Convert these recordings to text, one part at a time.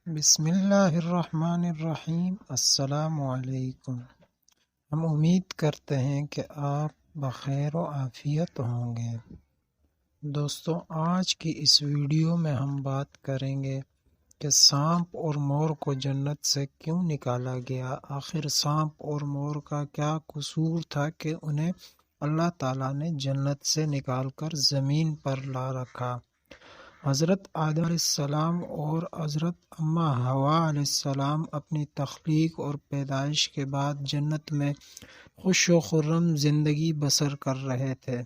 بسم اللہ الرحمن الرحیم۔ السلام علیکم۔ ہم امید کرتے ہیں کہ آپ بخیر و عافیت ہوں گے۔ دوستو، آج کی اس ویڈیو میں ہم بات کریں گے کہ سانپ اور مور کو جنت سے کیوں نکالا گیا۔ آخر سانپ اور مور کا کیا قصور تھا کہ انہیں اللہ تعالیٰ نے جنت سے نکال کر زمین پر لا رکھا۔ حضرت آدم علیہ السلام اور حضرت اماں حوا علیہ السلام اپنی تخلیق اور پیدائش کے بعد جنت میں خوش و خرم زندگی بسر کر رہے تھے۔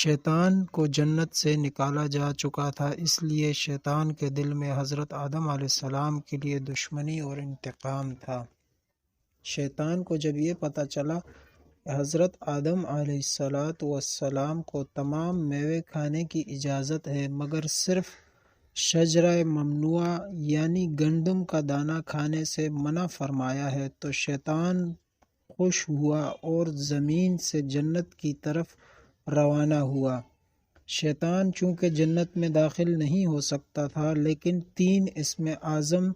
شیطان کو جنت سے نکالا جا چکا تھا، اس لیے شیطان کے دل میں حضرت آدم علیہ السلام کے لیے دشمنی اور انتقام تھا۔ شیطان کو جب یہ پتہ چلا کہ حضرت آدم علیہ السلام کو تمام میوے کھانے کی اجازت ہے مگر صرف شجرہ ممنوعہ یعنی گندم کا دانہ کھانے سے منع فرمایا ہے، تو شیطان خوش ہوا اور زمین سے جنت کی طرف روانہ ہوا۔ شیطان چونکہ جنت میں داخل نہیں ہو سکتا تھا، لیکن 3 اسم اعظم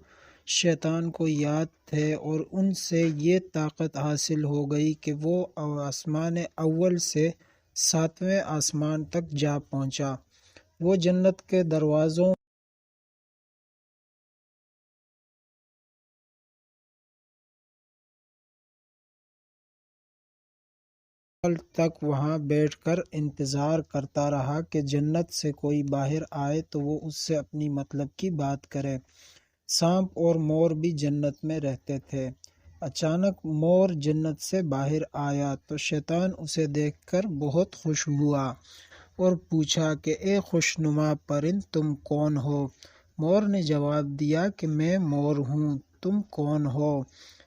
شیطان کو یاد تھے اور ان سے یہ طاقت حاصل ہو گئی کہ وہ آسمان اول سے 7ویں آسمان تک جا پہنچا۔ وہ جنت کے دروازوں تک وہاں بیٹھ کر انتظار کرتا رہا کہ جنت سے کوئی باہر آئے تو وہ اس سے اپنی مطلب کی بات کرے۔ سانپ اور مور بھی جنت میں رہتے تھے۔ اچانک مور جنت سے باہر آیا تو شیطان اسے دیکھ کر بہت خوش ہوا اور پوچھا کہ اے خوشنما پرند، تم کون ہو؟ مور نے جواب دیا کہ میں مور ہوں، تم کون ہو؟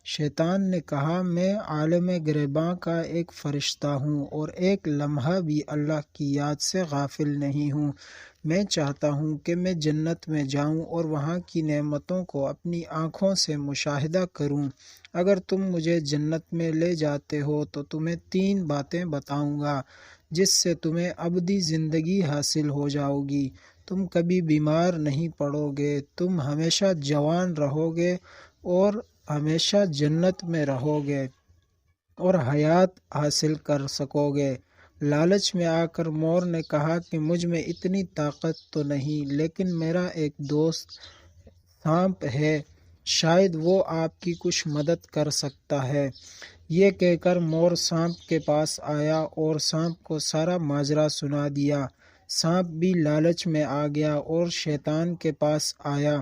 شیطان نے کہا میں عالم گریباں کا ایک فرشتہ ہوں اور ایک لمحہ بھی اللہ کی یاد سے غافل نہیں ہوں۔ میں چاہتا ہوں کہ میں جنت میں جاؤں اور وہاں کی نعمتوں کو اپنی آنکھوں سے مشاہدہ کروں۔ اگر تم مجھے جنت میں لے جاتے ہو تو تمہیں 3 باتیں بتاؤں گا جس سے تمہیں ابدی زندگی حاصل ہو جاؤ گی۔ تم کبھی بیمار نہیں پڑو گے، تم ہمیشہ جوان رہو گے اور ہمیشہ جنت میں رہو گے اور حیات حاصل کر سکو گے۔ لالچ میں آ کر مور نے کہا کہ مجھ میں اتنی طاقت تو نہیں، لیکن میرا ایک دوست سانپ ہے، شاید وہ آپ کی کچھ مدد کر سکتا ہے۔ یہ کہہ کر مور سانپ کے پاس آیا اور سانپ کو سارا ماجرا سنا دیا۔ سانپ بھی لالچ میں آ گیا اور شیطان کے پاس آیا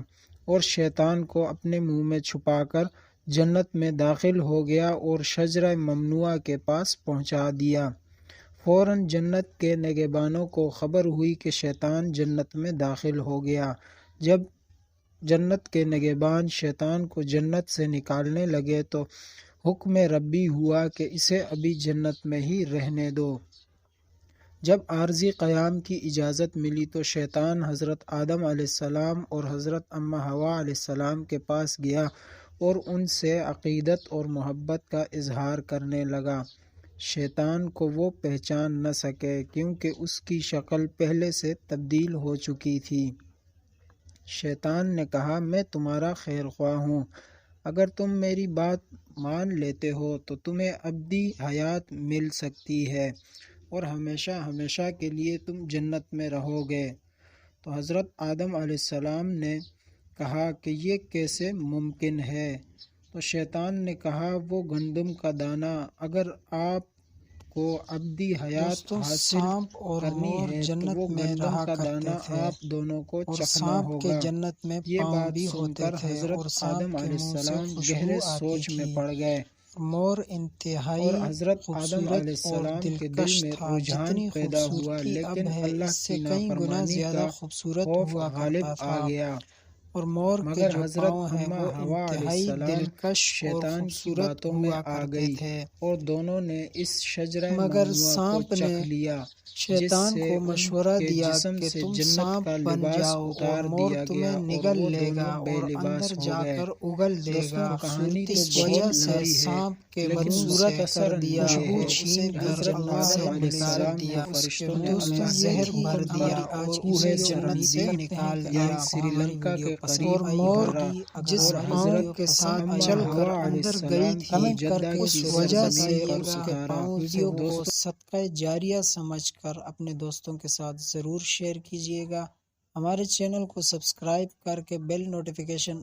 اور شیطان کو اپنے منہ میں چھپا کر جنت میں داخل ہو گیا اور شجرہ ممنوعہ کے پاس پہنچا دیا۔ فوراً جنت کے نگہبانوں کو خبر ہوئی کہ شیطان جنت میں داخل ہو گیا۔ جب جنت کے نگہبان شیطان کو جنت سے نکالنے لگے تو حکم ربی ہوا کہ اسے ابھی جنت میں ہی رہنے دو۔ جب عارضی قیام کی اجازت ملی تو شیطان حضرت آدم علیہ السلام اور حضرت اماں حوا علیہ السلام کے پاس گیا اور ان سے عقیدت اور محبت کا اظہار کرنے لگا۔ شیطان کو وہ پہچان نہ سکے کیونکہ اس کی شکل پہلے سے تبدیل ہو چکی تھی۔ شیطان نے کہا میں تمہارا خیر خواہ ہوں، اگر تم میری بات مان لیتے ہو تو تمہیں ابدی حیات مل سکتی ہے اور ہمیشہ ہمیشہ کے لیے تم جنت میں رہو گے۔ تو حضرت آدم علیہ السلام نے کہا کہ یہ کیسے ممکن ہے؟ تو شیطان نے کہا وہ گندم کا دانہ اگر آپ کو ابدی حیات حاصل کرنی ہے تو وہ گندم کا دانہ آپ دونوں کو چکھنا ہوگا۔ یہ بات سن کر حضرت آدم علیہ السلام گہرے سوچ میں پڑ گئے اور حضرت آدم علیہ السلام کے دل میں رجحان پیدا ہوا، لیکن اللہ کی نافرمانی کا خوف غالب آ گیا۔ مگر حضرت اماں حوا علیہ السلام شیطان کی باتوں میں آ گئی اور دونوں نے اس شجرہ ممنوعہ کو چکھ لیا، جس سے ان کے جسم سے جنت کا لباس اتار دیا گیا اور وہ دونوں بے لباس ہو گئے۔ دوستوں، کہانی تو بہت لمبی ہے لیکن مختصراً یہ حضرت آدم علیہ السلام کو فرشتوں نے اللہ کے حکم دیا اور کوہ سرمزی یعنی سری لنکا کے اور مور جس پاؤں کے ساتھ چل کر اندر گئی تھی اس وجہ سے اس کے پاؤں ویڈیو کو صدقہ جاریہ سمجھ کر اپنے دوستوں کے ساتھ ضرور شیئر کیجیے گا۔ ہمارے چینل کو سبسکرائب کر کے بیل نوٹیفیکیشن